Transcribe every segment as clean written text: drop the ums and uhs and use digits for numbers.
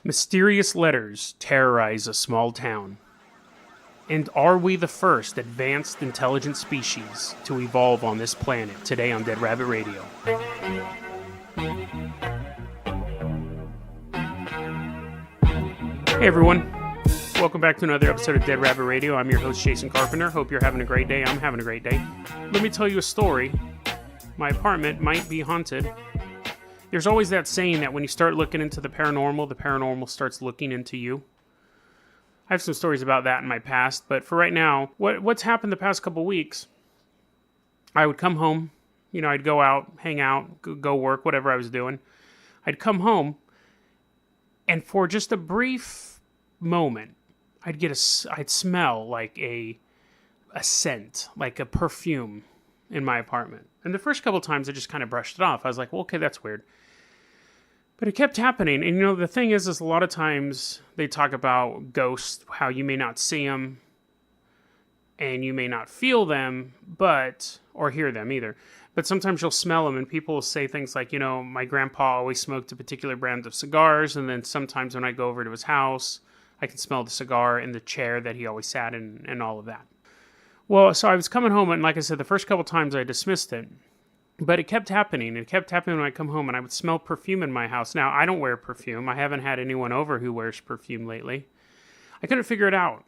Mysterious letters terrorize a small town. And are we the first advanced intelligent species to evolve on this planet? Today on Dead Rabbit Radio. Hey everyone, welcome back to another episode of Dead Rabbit Radio. I'm your host Jason Carpenter. Hope you're having a great day. I'm having a great day. Let me tell you a story. My apartment might be haunted. There's always that saying that when you start looking into the paranormal starts looking into you. I have some stories about that in my past, but for right now, what's happened the past couple weeks, I would come home, I'd go out, hang out, go work, whatever I was doing. I'd come home, and for just a brief moment, I'd smell like a scent, like a perfume in my apartment. And the first couple times I just kind of brushed it off. I was like, well, okay, that's weird. But it kept happening. And the thing is a lot of times they talk about ghosts, how you may not see them and you may not feel them, or hear them either. But sometimes you'll smell them, and people will say things like, my grandpa always smoked a particular brand of cigars. And then sometimes when I go over to his house, I can smell the cigar in the chair that he always sat in and all of that. Well, so I was coming home, and like I said, the first couple times I dismissed it. But it kept happening. It kept happening when I come home, and I would smell perfume in my house. Now, I don't wear perfume. I haven't had anyone over who wears perfume lately. I couldn't figure it out.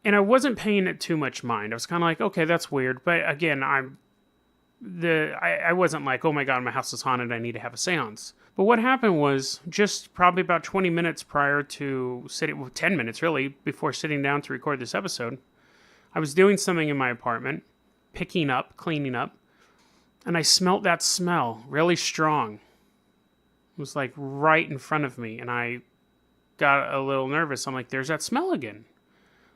And I wasn't paying it too much mind. I was kind of like, okay, that's weird. But again, I wasn't like, oh my God, my house is haunted, I need to have a seance. But what happened was, just probably about 20 minutes prior to 10 minutes really, before sitting down to record this episode, I was doing something in my apartment, cleaning up, and I smelt that smell really strong. It was like right in front of me, and I got a little nervous. I'm like, there's that smell again.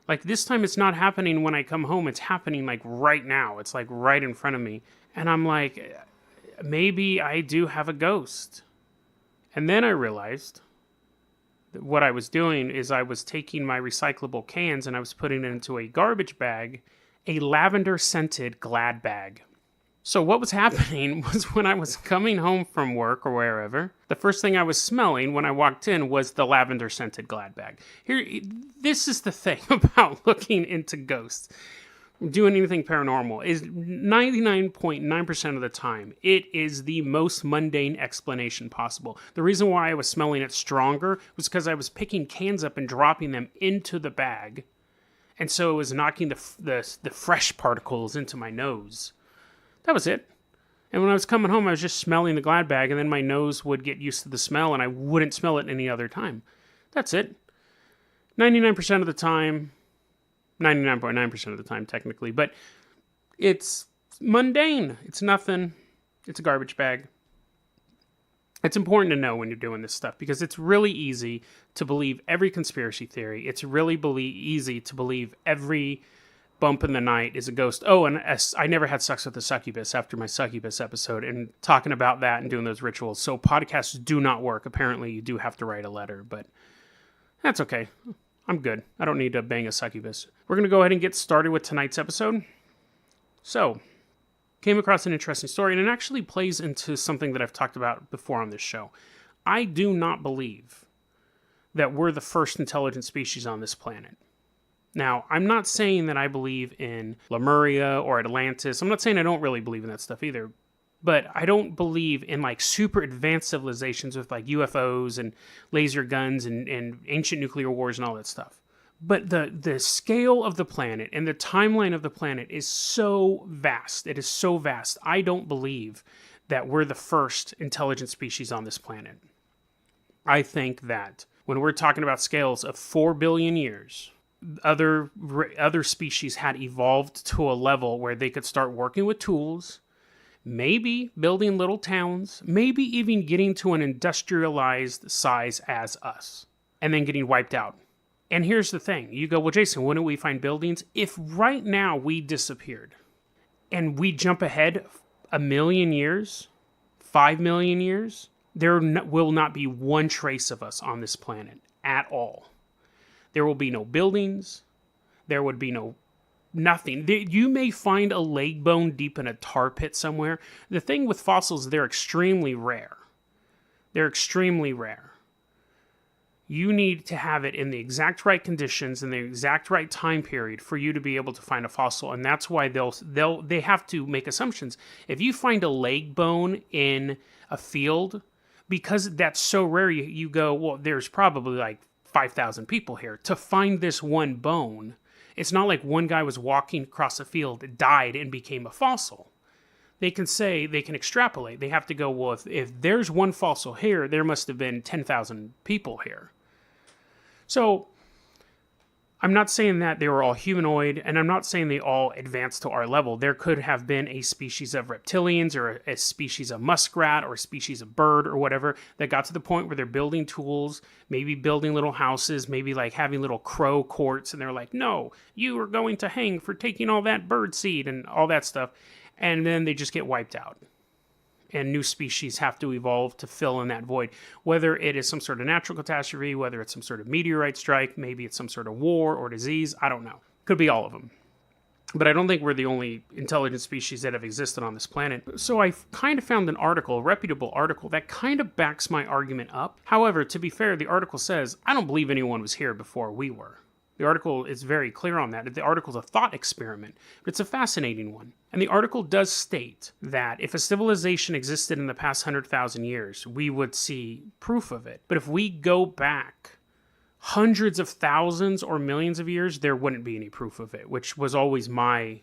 Like this time it's not happening when I come home, it's happening like right now. It's like right in front of me. And I'm like, maybe I do have a ghost. And then I realized that what I was doing is I was taking my recyclable cans and I was putting it into a garbage bag, a lavender scented Glad bag. So what was happening was when I was coming home from work or wherever, the first thing I was smelling when I walked in was the lavender scented Glad bag. This is the thing about looking into ghosts, doing anything paranormal, is 99.9% of the time, it is the most mundane explanation possible. The reason why I was smelling it stronger was because I was picking cans up and dropping them into the bag. And so it was knocking the fresh particles into my nose. That was it. And when I was coming home, I was just smelling the Glad bag, and then my nose would get used to the smell, and I wouldn't smell it any other time. That's it. 99% of the time, 99.9% of the time, technically, but it's mundane. It's nothing. It's a garbage bag. It's important to know when you're doing this stuff, because it's really easy to believe every conspiracy theory. It's really easy to believe every bump in the night is a ghost. Oh, and I never had sex with a succubus after my succubus episode, and talking about that and doing those rituals. So podcasts do not work. Apparently you do have to write a letter, but that's okay. I'm good. I don't need to bang a succubus. We're going to go ahead and get started with tonight's episode. So, came across an interesting story, and it actually plays into something that I've talked about before on this show. I do not believe that we're the first intelligent species on this planet. Now, I'm not saying that I believe in Lemuria or Atlantis. I'm not saying I don't really believe in that stuff either. But I don't believe in like super advanced civilizations with like UFOs and laser guns and ancient nuclear wars and all that stuff. But the scale of the planet and the timeline of the planet is so vast. It is so vast. I don't believe that we're the first intelligent species on this planet. I think that when we're talking about scales of 4 billion years, other species had evolved to a level where they could start working with tools, maybe building little towns, maybe even getting to an industrialized size as us, and then getting wiped out. And here's the thing. You go, well, Jason, wouldn't we find buildings? If right now we disappeared and we jump ahead 1 million years, 5 million years, there will not be one trace of us on this planet at all. There will be no buildings. There would be nothing. You may find a leg bone deep in a tar pit somewhere. The thing with fossils, they're extremely rare. They're extremely rare. You need to have it in the exact right conditions in the exact right time period for you to be able to find a fossil, and that's why they have to make assumptions. If you find a leg bone in a field, because that's so rare, you go, well, there's probably like 5,000 people here to find this one bone. It's not like one guy was walking across a field, died, and became a fossil. They can extrapolate. They have to go, well, if there's one fossil here, there must have been 10,000 people here. So I'm not saying that they were all humanoid, and I'm not saying they all advanced to our level. There could have been a species of reptilians or a species of muskrat or a species of bird or whatever that got to the point where they're building tools, maybe building little houses, maybe like having little crow courts, and they're like, no, you are going to hang for taking all that bird seed and all that stuff. And then they just get wiped out. And new species have to evolve to fill in that void. Whether it is some sort of natural catastrophe, whether it's some sort of meteorite strike, maybe it's some sort of war or disease, I don't know. Could be all of them. But I don't think we're the only intelligent species that have existed on this planet. So I kind of found an article, a reputable article, that kind of backs my argument up. However, to be fair, the article says, I don't believe anyone was here before we were. The article is very clear on that. The article is a thought experiment, but it's a fascinating one. And the article does state that if a civilization existed in the past 100,000 years, we would see proof of it. But if we go back hundreds of thousands or millions of years, there wouldn't be any proof of it, which was always my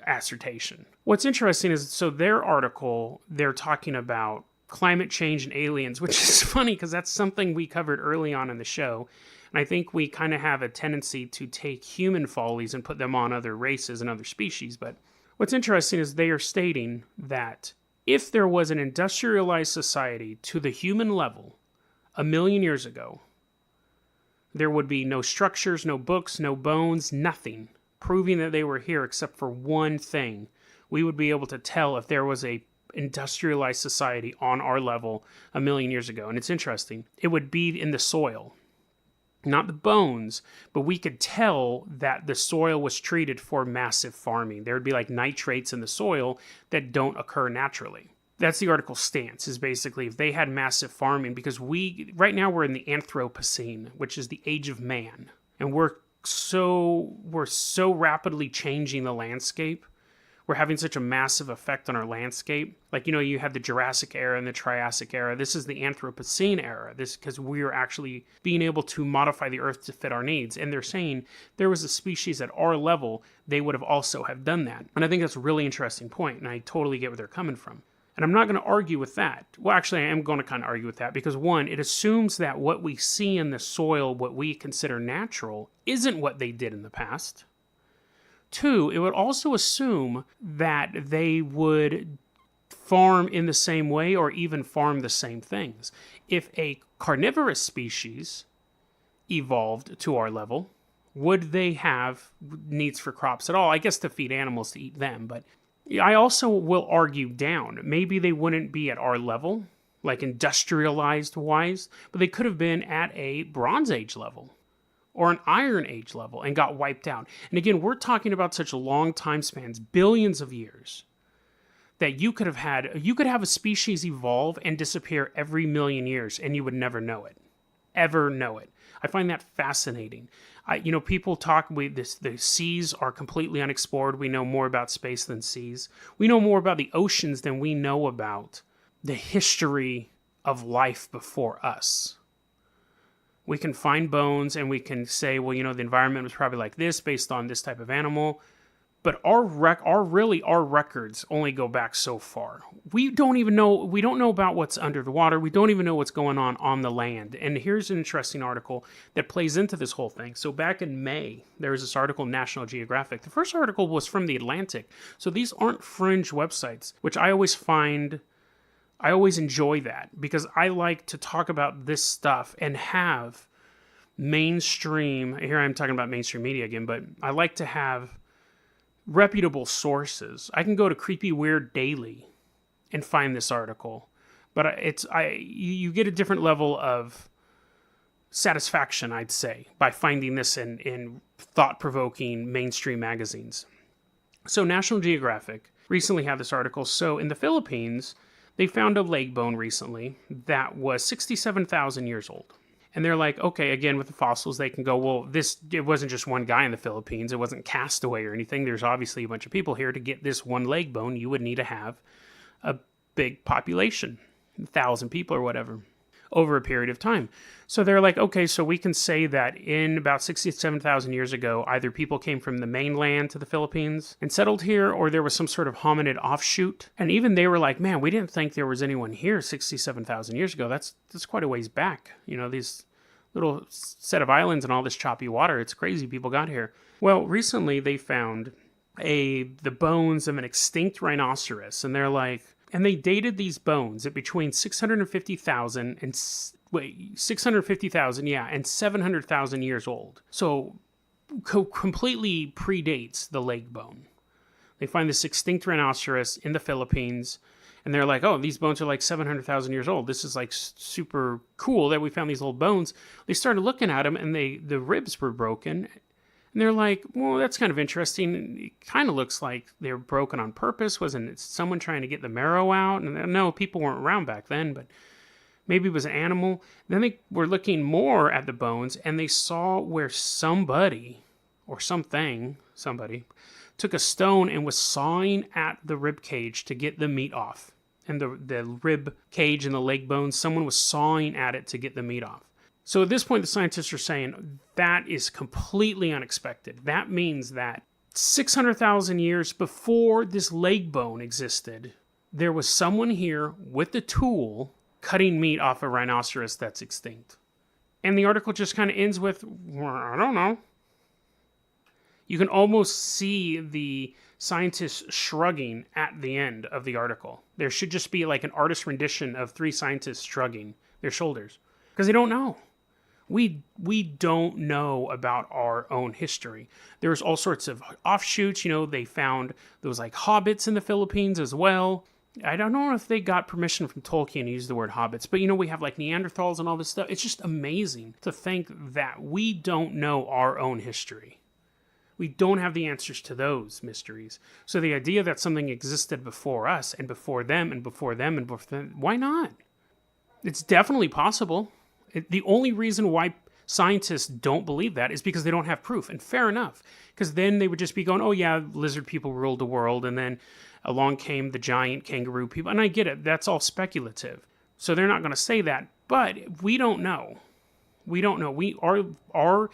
assertion. What's interesting is, so their article, they're talking about climate change and aliens, which is funny because that's something we covered early on in the show. And I think we kind of have a tendency to take human follies and put them on other races and other species. But what's interesting is they are stating that if there was an industrialized society to the human level 1,000,000 years ago, there would be no structures, no books, no bones, nothing proving that they were here except for one thing. We would be able to tell if there was a industrialized society on our level 1,000,000 years ago. And it's interesting. It would be in the soil. Not the bones, but we could tell that the soil was treated for massive farming. There would be like nitrates in the soil that don't occur naturally. That's the article's stance, is basically if they had massive farming, because right now we're in the Anthropocene, which is the age of man. And we're so rapidly changing the landscape. We're having such a massive effect on our landscape. Like, you have the Jurassic era and the Triassic era. This is the Anthropocene era. This because we're actually being able to modify the Earth to fit our needs. And they're saying there was a species at our level, they would have also have done that. And I think that's a really interesting point, and I totally get where they're coming from. And I'm not going to argue with that. Well, actually, I am going to kind of argue with that because, one, it assumes that what we see in the soil, what we consider natural, isn't what they did in the past. Two, it would also assume that they would farm in the same way or even farm the same things. If a carnivorous species evolved to our level, would they have needs for crops at all? I guess to feed animals to eat them, but I also will argue down. Maybe they wouldn't be at our level, like industrialized wise, but they could have been at a Bronze Age level or an Iron Age level and got wiped out. And again, we're talking about such long time spans, billions of years, that you could have a species evolve and disappear every 1,000,000 years and you would never know it. Ever know it. I find that fascinating. People talk, the seas are completely unexplored. We know more about space than seas. We know more about the oceans than we know about the history of life before us. We can find bones and we can say, well, the environment was probably like this based on this type of animal. But our records only go back so far. We don't know about what's under the water. We don't even know what's going on the land. And here's an interesting article that plays into this whole thing. So back in May, there was this article in National Geographic. The first article was from The Atlantic. So these aren't fringe websites, which I always enjoy that because I like to talk about this stuff and have mainstream, here I'm talking about mainstream media again, but I like to have reputable sources. I can go to Creepy Weird Daily and find this article, but you get a different level of satisfaction, I'd say, by finding this in thought-provoking mainstream magazines. So National Geographic recently had this article. So in the Philippines, they found a leg bone recently that was 67,000 years old. And they're like, okay, again, with the fossils, they can go, well, it wasn't just one guy in the Philippines. It wasn't Castaway or anything. There's obviously a bunch of people here. To get this one leg bone, you would need to have a big population, 1,000 people or whatever, over a period of time. So they're like, okay, so we can say that in about 67,000 years ago, either people came from the mainland to the Philippines and settled here, or there was some sort of hominid offshoot. And even they were like, man, we didn't think there was anyone here 67,000 years ago. That's quite a ways back. These little set of islands and all this choppy water. It's crazy people got here. Well, recently they found the bones of an extinct rhinoceros, and they're like, and they dated these bones at between 650,000 and 650,000, and 700,000 years old. So completely predates the leg bone. They find this extinct rhinoceros in the Philippines, and they're like, oh, these bones are like 700,000 years old. This is like super cool that we found these old bones. They started looking at them, and the ribs were broken. And they're like, well, that's kind of interesting. It kind of looks like they were broken on purpose. Wasn't it someone trying to get the marrow out? And no, people weren't around back then, but maybe it was an animal. Then they were looking more at the bones, and they saw where somebody took a stone and was sawing at the rib cage to get the meat off. And the rib cage and the leg bones, someone was sawing at it to get the meat off. So at this point, the scientists are saying that is completely unexpected. That means that 600,000 years before this leg bone existed, there was someone here with the tool cutting meat off a rhinoceros that's extinct. And the article just kind of ends with, well, I don't know. You can almost see the scientists shrugging at the end of the article. There should just be like an artist rendition of 3 scientists shrugging their shoulders because they don't know. We don't know about our own history. There's all sorts of offshoots. They found those like hobbits in the Philippines as well. I don't know if they got permission from Tolkien to use the word hobbits, but we have like Neanderthals and all this stuff. It's just amazing to think that we don't know our own history. We don't have the answers to those mysteries. So the idea that something existed before us and before them and before them and before them, why not? It's definitely possible. The only reason why scientists don't believe that is because they don't have proof. And fair enough, because then they would just be going, oh yeah, lizard people ruled the world, and then along came the giant kangaroo people. And I get it, that's all speculative. So they're not going to say that, but we don't know. We don't know. Our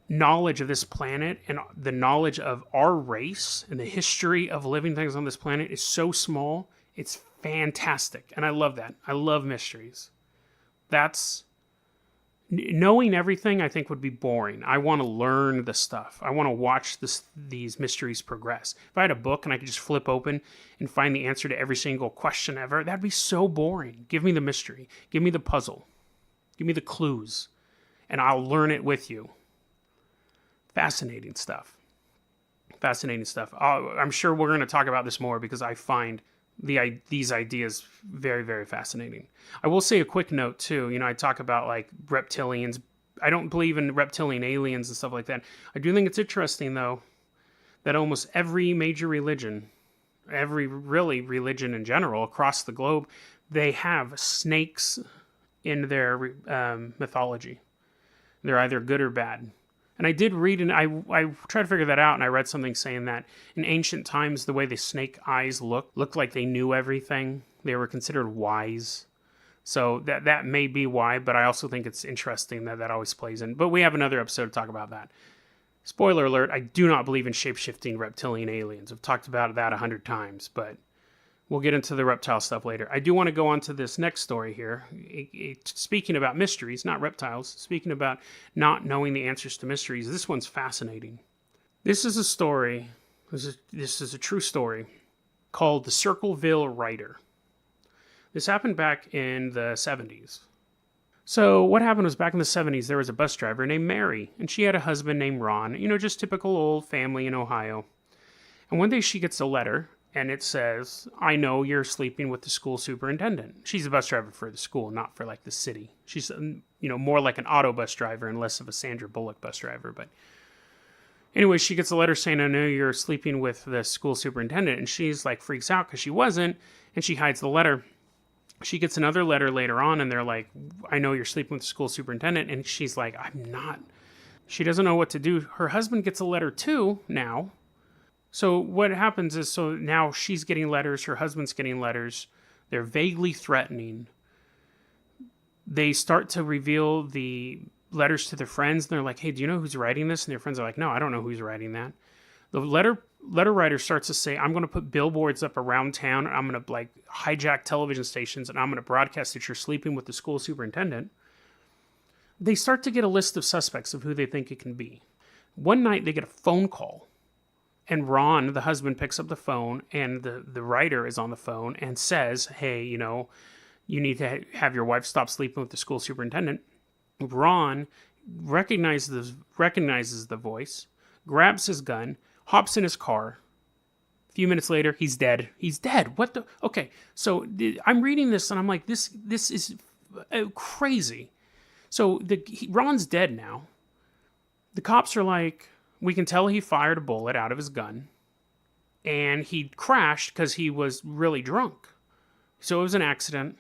knowledge of this planet and the knowledge of our race and the history of living things on this planet is so small, it's fantastic. And I love that. I love mysteries. Knowing everything, I think, would be boring. I want to learn the stuff. I want to watch these mysteries progress. If I had a book and I could just flip open and find the answer to every single question ever, that'd be so boring. Give me the mystery. Give me the puzzle. Give me the clues. And I'll learn it with you. Fascinating stuff. Fascinating stuff. I'm sure we're going to talk about this more because I find these ideas very, very fascinating. I will say a quick note too. I talk about like reptilians. I don't believe in reptilian aliens and stuff like that. I do think it's interesting though that almost every major religion, every really religion in general across the globe, they have snakes in their mythology. They're either good or bad. And I did read, and I tried to figure that out, and I read something saying that in ancient times, the way the snake eyes looked like they knew everything. They were considered wise. So that may be why, but I also think it's interesting that always plays in. But we have another episode to talk about that. Spoiler alert, I do not believe in shape-shifting reptilian aliens. I've talked about that 100 times, but we'll get into the reptile stuff later. I do want to go on to this next story here. Speaking about mysteries, not reptiles, speaking about not knowing the answers to mysteries, this one's fascinating. This is a story, this is a true story, called the Circleville Rider. This happened back in the 70s. So what happened was back in the 70s, there was a bus driver named Mary, and she had a husband named Ron, just typical old family in Ohio. And one day she gets a letter, and it says, I know you're sleeping with the school superintendent. She's a bus driver for the school, not for like the city. She's, more like an auto bus driver and less of a Sandra Bullock bus driver. But anyway, she gets a letter saying, I know you're sleeping with the school superintendent. And she's like freaks out because she wasn't. And she hides the letter. She gets another letter later on, and they're like, I know you're sleeping with the school superintendent. And she's like, I'm not. She doesn't know what to do. Her husband gets a letter too now. So what happens is, so now she's getting letters, her husband's getting letters. They're vaguely threatening. They start to reveal the letters to their friends, and they're like, hey, do you know who's writing this? And their friends are like, no, I don't know who's writing that. The letter writer starts to say, I'm going to put billboards up around town. I'm going to like hijack television stations, and I'm going to broadcast that you're sleeping with the school superintendent. They start to get a list of suspects of who they think it can be. One night they get a phone call, and Ron, the husband, picks up the phone, and the writer is on the phone and says, hey, you know, you need to have your wife stop sleeping with the school superintendent. Ron recognizes the voice, grabs his gun, hops in his car. A few minutes later, he's dead. He's dead. What the? Okay, so I'm reading this, and I'm like, this is crazy. So Ron's dead now. The cops are like, we can tell he fired a bullet out of his gun, and he crashed because he was really drunk. So it was an accident.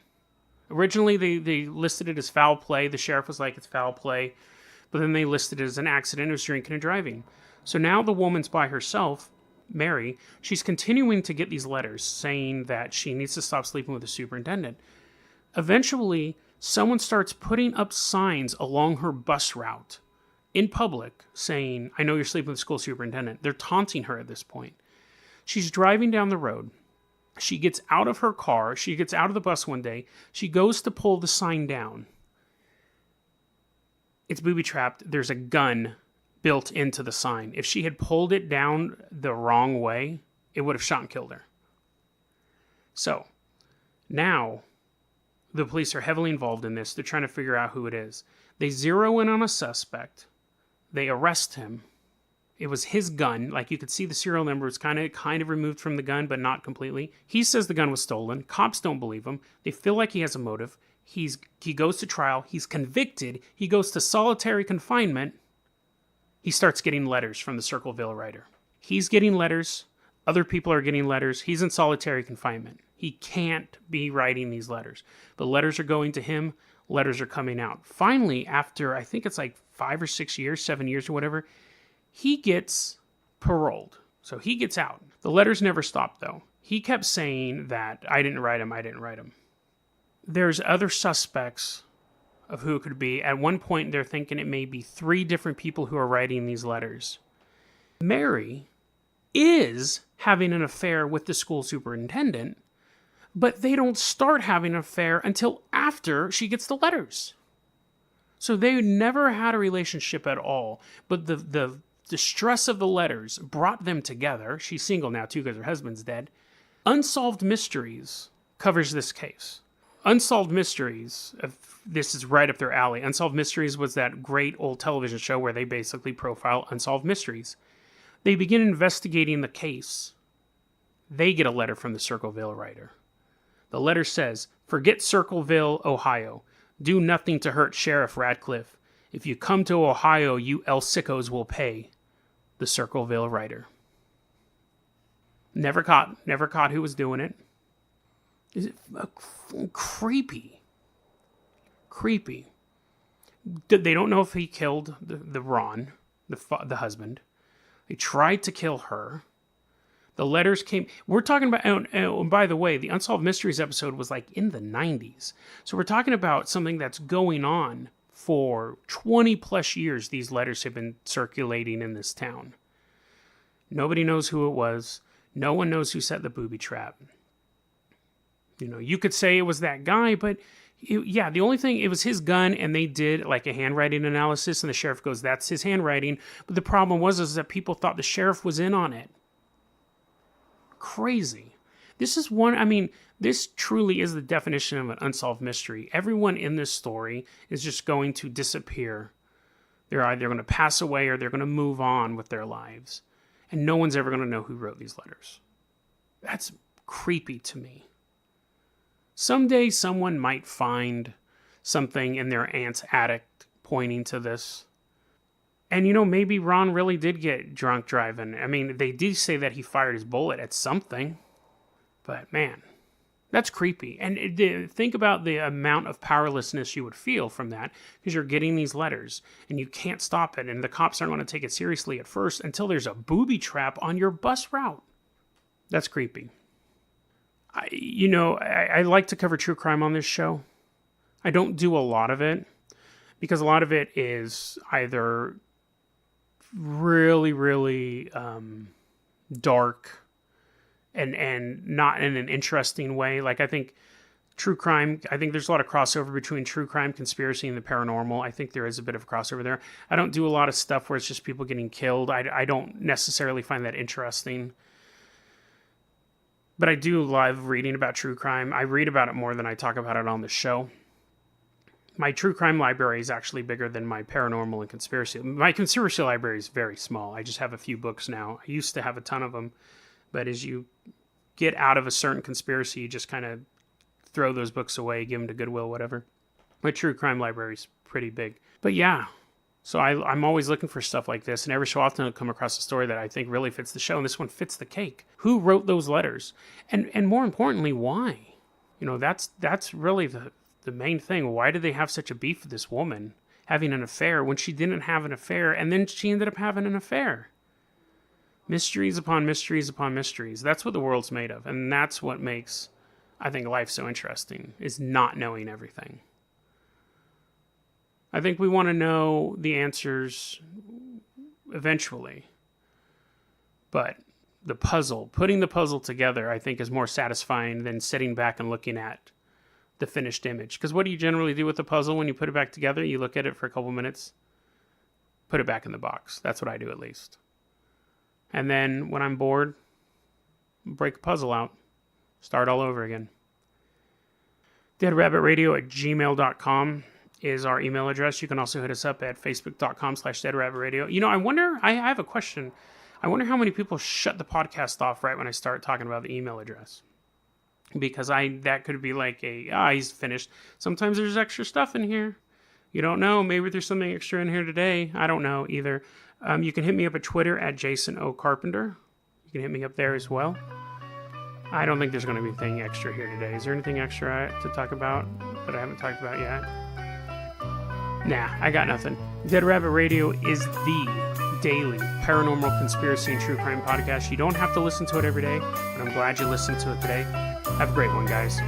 Originally, they listed it as foul play. The sheriff was like, it's foul play. But then they listed it as an accident. It was drinking and driving. So now the woman's by herself, Mary. She's continuing to get these letters saying that she needs to stop sleeping with the superintendent. Eventually, someone starts putting up signs along her bus route in public saying, I know you're sleeping with the school superintendent. They're taunting her at this point. She's driving down the road. She gets out of her car. She gets out of the bus one day. She goes to pull the sign down. It's booby-trapped. There's a gun built into the sign. If she had pulled it down the wrong way, it would have shot and killed her. So, now, the police are heavily involved in this. They're trying to figure out who it is. They zero in on a suspect. They arrest him. It was his gun. Like, you could see the serial number was kind of removed from the gun, but not completely. He says the gun was stolen. Cops don't believe him. They feel like he has a motive. He goes to trial. He's convicted. He goes to solitary confinement. He starts getting letters from the Circleville writer. He's getting letters. Other people are getting letters. He's in solitary confinement. He can't be writing these letters. But letters are going to him. Letters are coming out. Finally, after I think it's like 5 or 6 years, 7 years or whatever, he gets paroled. So he gets out. The letters never stopped, though. He kept saying that, I didn't write him. There's other suspects of who it could be. At one point, they're thinking it may be 3 different people who are writing these letters. Mary is having an affair with the school superintendent, but they don't start having an affair until after she gets the letters. So they never had a relationship at all. But the stress of the letters brought them together. She's single now, too, because her husband's dead. Unsolved Mysteries covers this case. Unsolved Mysteries, this is right up their alley. Unsolved Mysteries was that great old television show where they basically profile unsolved mysteries. They begin investigating the case. They get a letter from the Circleville writer. The letter says, forget Circleville, Ohio. Do nothing to hurt Sheriff Radcliffe. If you come to Ohio, you El Sickos will pay. The Circleville writer. Never caught who was doing it. Is it creepy? Creepy. They don't know if he killed the Ron, the husband. They tried to kill her. The letters came. We're talking about, and by the way, the Unsolved Mysteries episode was like in the 90s. So we're talking about something that's going on for 20 plus years. These letters have been circulating in this town. Nobody knows who it was. No one knows who set the booby trap. You know, you could say it was that guy, but the only thing, it was his gun, and they did like a handwriting analysis, and the sheriff goes, that's his handwriting. But the problem was that people thought the sheriff was in on it. Crazy. This truly is the definition of an unsolved mystery. Everyone in this story is just going to disappear. They're either going to pass away or they're going to move on with their lives. And no one's ever going to know who wrote these letters. That's creepy to me. Someday someone might find something in their aunt's attic pointing to this. And, maybe Ron really did get drunk driving. I mean, they did say that he fired his bullet at something. But, man, That's creepy. And think about the amount of powerlessness you would feel from that, because you're getting these letters and you can't stop it. And the cops aren't going to take it seriously at first until there's a booby trap on your bus route. That's creepy. I like to cover true crime on this show. I don't do a lot of it because a lot of it is either really, really dark and not in an interesting way. Like, I think true crime, I think there's a lot of crossover between true crime, conspiracy, and the paranormal. I think there is a bit of a crossover there. I don't do a lot of stuff where it's just people getting killed. I don't necessarily find that interesting. But I do love reading about true crime. I read about it more than I talk about it on the show. My true crime library is actually bigger than my paranormal and conspiracy. My conspiracy library is very small. I just have a few books now. I used to have a ton of them. But as you get out of a certain conspiracy, you just kind of throw those books away, give them to Goodwill, whatever. My true crime library is pretty big. But yeah, so I'm always looking for stuff like this. And every so often I'll come across a story that I think really fits the show. And this one fits the cake. Who wrote those letters? And more importantly, why? That's really the main thing. Why did they have such a beef with this woman having an affair when she didn't have an affair? And then she ended up having an affair. Mysteries upon mysteries upon mysteries. That's what the world's made of. And that's what makes, I think, life so interesting, is not knowing everything. I think we want to know the answers eventually. But the puzzle, putting the puzzle together, I think is more satisfying than sitting back and looking at the finished image. Because what do you generally do with the puzzle when you put it back together? You look at it for a couple minutes, put it back in the box. That's what I do, at least. And then when I'm bored, break a puzzle out. Start all over again. DeadRabbitRadio@gmail.com is our email address. You can also hit us up at Facebook.com/DeadRabbitRadio. I have a question. I wonder how many people shut the podcast off right when I start talking about the email address. Because that could be like he's finished. Sometimes there's extra stuff in here. You don't know. Maybe there's something extra in here today. I don't know either. You can hit me up at Twitter at Jason O. Carpenter. You can hit me up there as well. I don't think there's going to be anything extra here today. Is there anything extra to talk about that I haven't talked about yet? Nah, I got nothing. Dead Rabbit Radio is the daily paranormal, conspiracy, and true crime podcast. You don't have to listen to it every day, but I'm glad you listened to it today. Have a great one, guys.